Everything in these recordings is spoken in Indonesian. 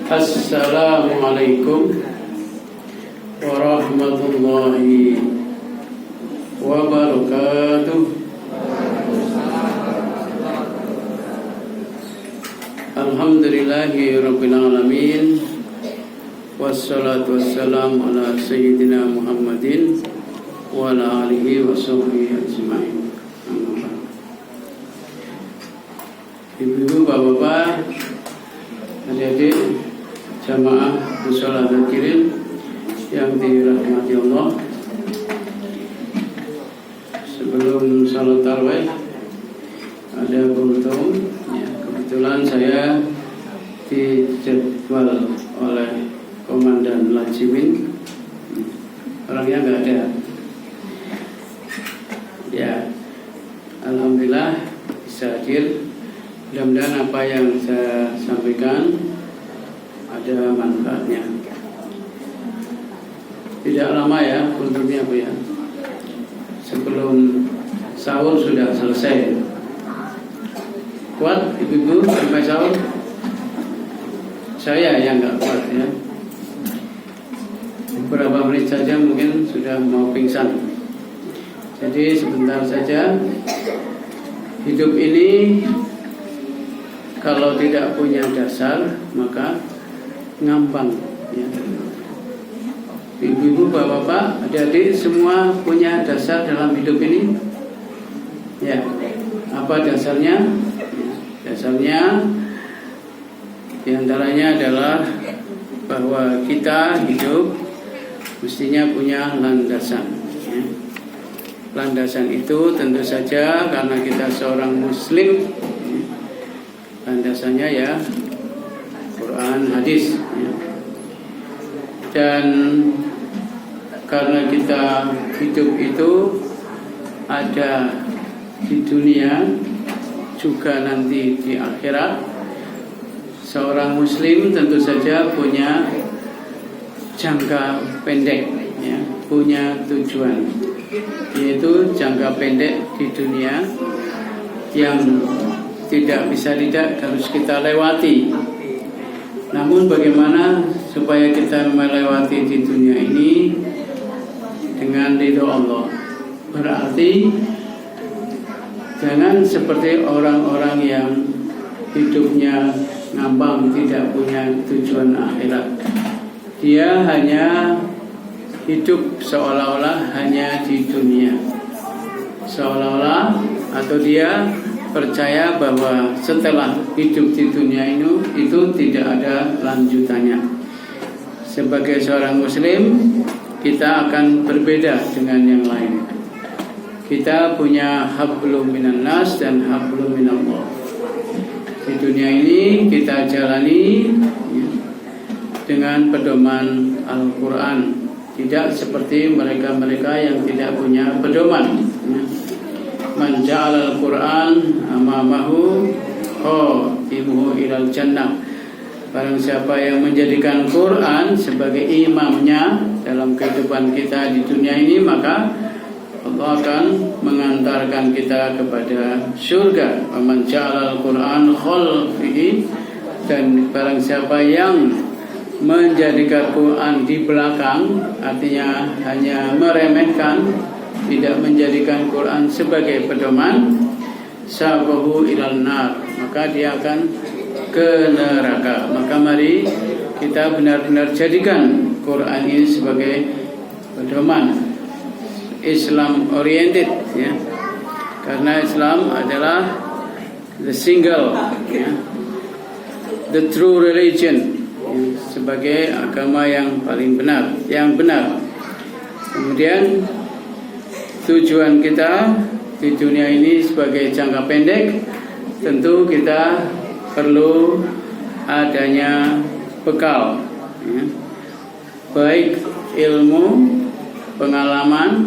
Assalamualaikum warahmatullahi wabarakatuh. Alhamdulillahi rabbil alamin. Wassalatu wassalamu ala sayyidina Muhammadin wa ala alihi wa sahbihi ajma'in. Ibu-ibu, bapak-bapak, adik-adik jamaah mushola zakirin yang dirahmati Allah. Sebelum salat tarawih ada beruntung ya, kebetulan saya dijadwal oleh Komandan Lajimin, orangnya nggak ada ya. Alhamdulillah bisa hadir. Mudah-mudahan apa yang saya sampaikan ada manfaatnya. Tidak lama ya kulturnya Bu ya. Sebelum sahur sudah selesai. Kuat ibu-ibu sampai sahur? Saya yang nggak kuat ya. Beberapa menit saja mungkin sudah mau pingsan. Jadi sebentar saja. Hidup ini kalau tidak punya dasar maka ngambang ya. Ibu-ibu, bapak-bapak, adik-adik semua punya dasar dalam hidup ini ya. Apa dasarnya? Dasarnya diantaranya adalah bahwa kita hidup mestinya punya landasan ya. Landasan itu tentu saja karena kita seorang muslim ya. Landasannya ya Quran, hadis ya. Dan karena kita hidup itu ada di dunia juga nanti di akhirat, seorang muslim tentu saja punya jangka pendek ya, punya tujuan, yaitu jangka pendek di dunia yang tidak bisa tidak harus kita lewati. Namun bagaimana supaya kita melewati di dunia ini dengan ridho Allah? Berarti jangan seperti orang-orang yang hidupnya ngambang, tidak punya tujuan akhirat. Dia hanya hidup seolah-olah hanya di dunia, seolah-olah, atau dia percaya bahwa setelah hidup di dunia itu tidak ada lanjutannya. Sebagai seorang muslim, kita akan berbeda dengan yang lain. Kita punya hablum minan nas dan hablum minallah. Di dunia ini kita jalani ya, dengan pedoman Al-Quran, tidak seperti mereka-mereka yang tidak punya pedoman ya. Man ja'alal Qur'an amamahu khatimuhu ilal jannah. Barang siapa yang menjadikan Quran sebagai imamnya dalam kehidupan kita di dunia ini, maka Allah akan mengantarkan kita kepada surga. Man ja'alal Qur'an khalfihi. Dan barang siapa yang menjadikan Quran di belakang, artinya hanya meremehkan, tidak menjadikan Quran sebagai pedoman, sabahu ilal nar, maka dia akan ke neraka. Maka mari kita benar-benar jadikan Quran ini sebagai pedoman, Islam oriented ya. Karena Islam adalah the single ya, the true religion ya, sebagai agama yang paling benar, yang benar. Kemudian tujuan kita di dunia ini sebagai jangka pendek, tentu kita perlu adanya bekal ya. Baik ilmu, pengalaman,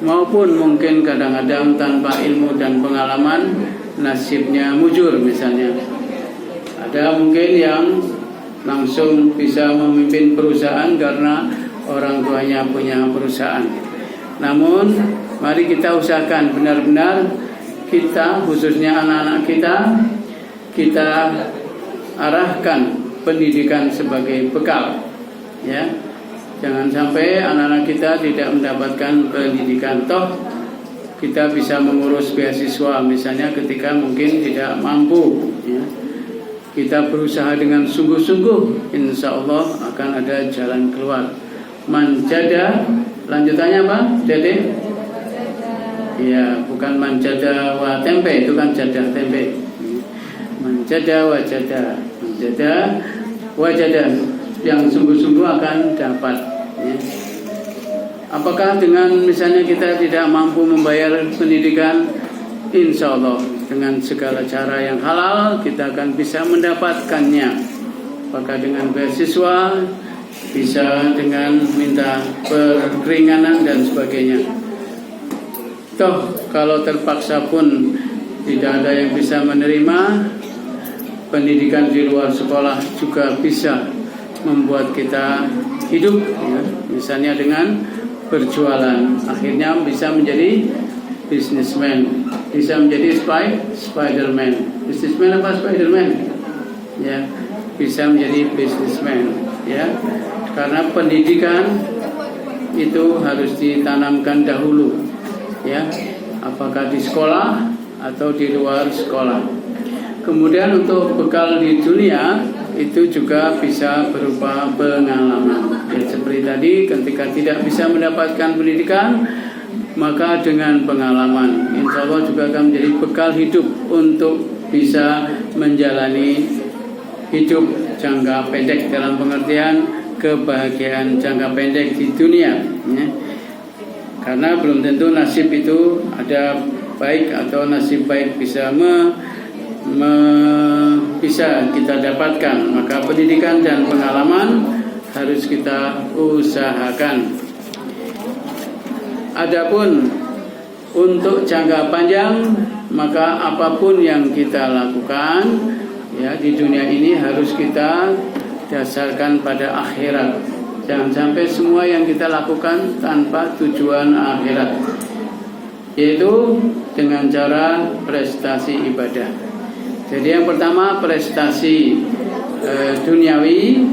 maupun mungkin kadang-kadang tanpa ilmu dan pengalaman nasibnya mujur. Misalnya ada mungkin yang langsung bisa memimpin perusahaan karena orang tuanya punya perusahaan. Namun mari kita usahakan benar-benar kita, khususnya anak-anak kita arahkan pendidikan sebagai bekal, ya. Jangan sampai anak-anak kita tidak mendapatkan pendidikan. Toh kita bisa mengurus beasiswa misalnya ketika mungkin tidak mampu, ya. Kita berusaha dengan sungguh-sungguh, insya Allah akan ada jalan keluar. Manjada, lanjutannya apa? Jadi, ya, bukan manjada wa tempe, itu kan jadah tempe. Manjada wajada, manjada wajada, yang sungguh-sungguh akan dapat, ya. Apakah dengan misalnya kita tidak mampu membayar pendidikan, insya Allah dengan segala cara yang halal kita akan bisa mendapatkannya. Apakah dengan beasiswa, bisa dengan minta keringanan dan sebagainya. Toh kalau terpaksa pun tidak ada yang bisa menerima, pendidikan di luar sekolah juga bisa membuat kita hidup, ya. Misalnya dengan berjualan, akhirnya bisa menjadi businessman, bisa menjadi Spiderman. Businessman apa Spiderman? Ya, bisa menjadi businessman, ya. Karena pendidikan itu harus ditanamkan dahulu, ya. Apakah di sekolah atau di luar sekolah. Kemudian untuk bekal di dunia itu juga bisa berupa pengalaman. Ya, seperti tadi, ketika tidak bisa mendapatkan pendidikan, maka dengan pengalaman, insya Allah juga akan menjadi bekal hidup untuk bisa menjalani hidup jangka pendek dalam pengertian kebahagiaan jangka pendek di dunia, ya. Karena belum tentu nasib itu ada baik atau nasib baik bisa bisa kita dapatkan. Maka pendidikan dan pengalaman harus kita usahakan. Adapun untuk jangka panjang, maka apapun yang kita lakukan, ya, di dunia ini harus kita dasarkan pada akhirat. Jangan sampai semua yang kita lakukan tanpa tujuan akhirat, yaitu dengan cara prestasi ibadah. Jadi yang pertama prestasi duniawi,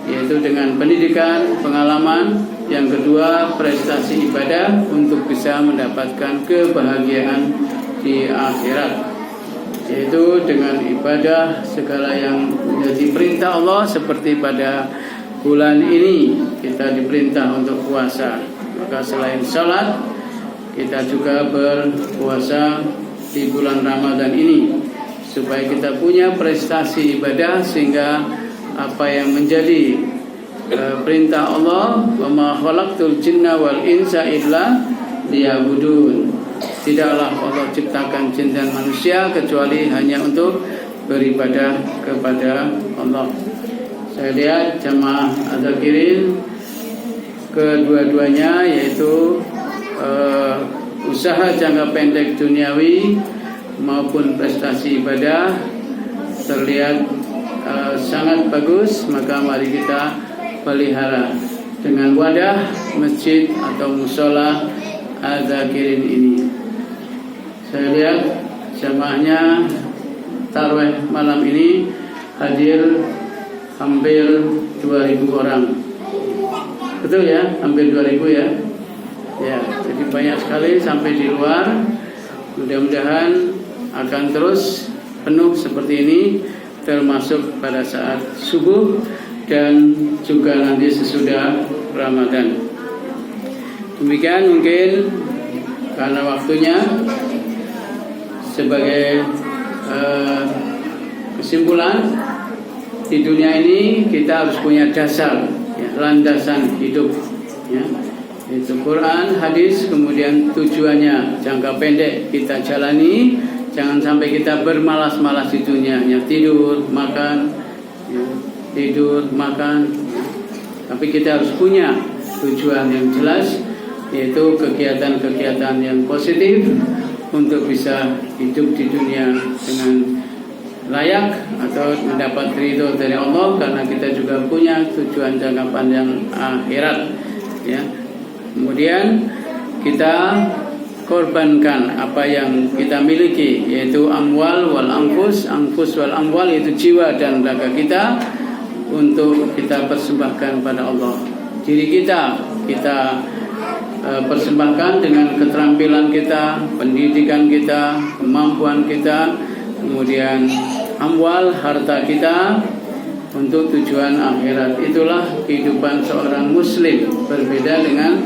yaitu dengan pendidikan, pengalaman. Yang kedua prestasi ibadah untuk bisa mendapatkan kebahagiaan di akhirat, yaitu dengan ibadah segala yang menjadi perintah Allah. Seperti pada bulan ini kita diperintah untuk puasa, maka selain sholat kita juga berpuasa di bulan Ramadan ini, supaya kita punya prestasi ibadah, sehingga apa yang menjadi perintah Allah, wa ma khalaqtul jinna wal insa illa liya'budun, tidaklah Allah ciptakan jin dan manusia kecuali hanya untuk beribadah kepada Allah. Saya lihat jamaah adzakirin kedua-duanya, yaitu usaha jangka pendek duniawi maupun prestasi ibadah terlihat sangat bagus. Maka mari kita pelihara dengan wadah masjid atau musola adzakirin ini. Saya lihat jamaahnya tarawih malam ini hadir hampir 2.000 orang. Betul ya? Hampir 2.000 ya. Ya, jadi banyak sekali sampai di luar. Mudah-mudahan akan terus penuh seperti ini, termasuk pada saat subuh dan juga nanti sesudah Ramadan. Demikian mungkin karena waktunya, sebagai kesimpulan, di dunia ini kita harus punya dasar, ya, landasan hidup, ya. Itu Quran, hadis, kemudian tujuannya jangka pendek kita jalani. Jangan sampai kita bermalas-malas di dunia, hanya tidur, makan, ya, tidur, makan. Tapi kita harus punya tujuan yang jelas, yaitu kegiatan-kegiatan yang positif untuk bisa hidup di dunia dengan layak atau mendapat ridho dari Allah, karena kita juga punya tujuan jangka panjang akhirat, ya. Kemudian kita korbankan apa yang kita miliki, yaitu amwal wal anfus wal amwal, yaitu jiwa dan raga kita, untuk kita persembahkan pada Allah. Diri kita persembahkan dengan keterampilan kita, pendidikan kita, kemampuan kita, kemudian amwal, harta kita, untuk tujuan akhirat. Itulah kehidupan seorang muslim, berbeda dengan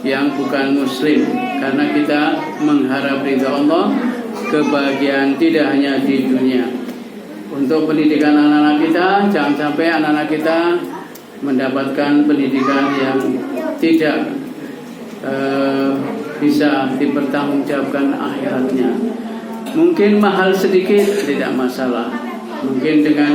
yang bukan muslim, karena kita mengharap ridha Allah, kebahagiaan tidak hanya di dunia. Untuk pendidikan anak-anak kita, jangan sampai anak-anak kita mendapatkan pendidikan yang tidak bisa dipertanggungjawabkan akhiratnya. Mungkin mahal sedikit tidak masalah, mungkin dengan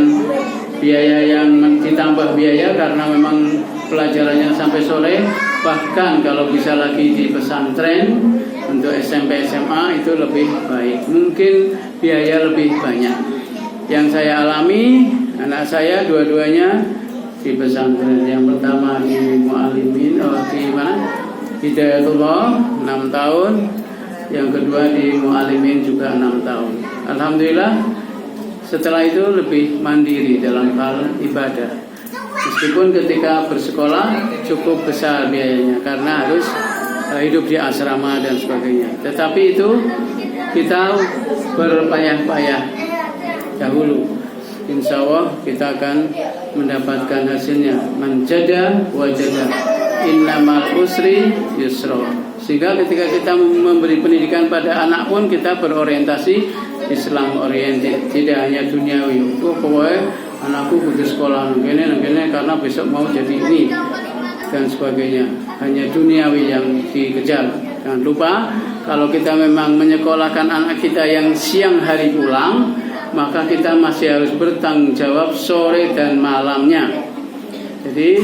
biaya yang ditambah biaya karena memang pelajarannya sampai sore. Bahkan kalau bisa lagi di pesantren untuk SMP SMA itu lebih baik, mungkin biaya lebih banyak. Yang saya alami, anak saya dua-duanya di pesantren. Yang pertama di Mu'alimin, di mana? Hidayatullah 6 tahun. Yang kedua di Mu'alimin juga 6 tahun. Alhamdulillah, setelah itu lebih mandiri dalam hal ibadah. Meskipun ketika bersekolah cukup besar biayanya karena harus hidup di asrama dan sebagainya. Tetapi itu kita berpayah-payah dahulu. Insya Allah kita akan mendapatkan hasilnya. Man jada wajada, innamal usri yusra. Sehingga ketika kita memberi pendidikan pada anak pun kita berorientasi Islam oriented, tidak hanya duniawi. Pokoknya anakku kudu sekolah nggene karena besok mau jadi ini dan sebagainya. Hanya duniawi yang dikejar. Jangan lupa, kalau kita memang menyekolahkan anak kita yang siang hari pulang, maka kita masih harus bertanggung jawab sore dan malamnya. Jadi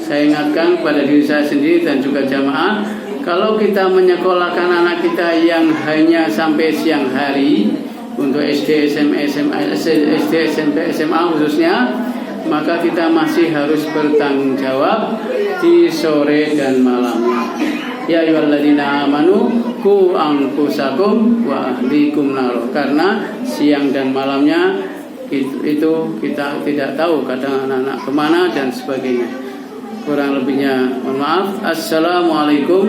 saya ingatkan pada diri saya sendiri dan juga jamaah, kalau kita menyekolahkan anak kita yang hanya sampai siang hari untuk SD, SMP, SMA khususnya, maka kita masih harus bertanggung jawab di sore dan malamnya. Ya ayyuhalladzina amanu qu anfusakum wa ahlikum nar. Karena siang dan malamnya itu kita tidak tahu, kadang anak-anak kemana dan sebagainya. Kurang lebihnya mohon maaf. Assalamualaikum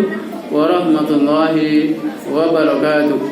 warahmatullahi wabarakatuh.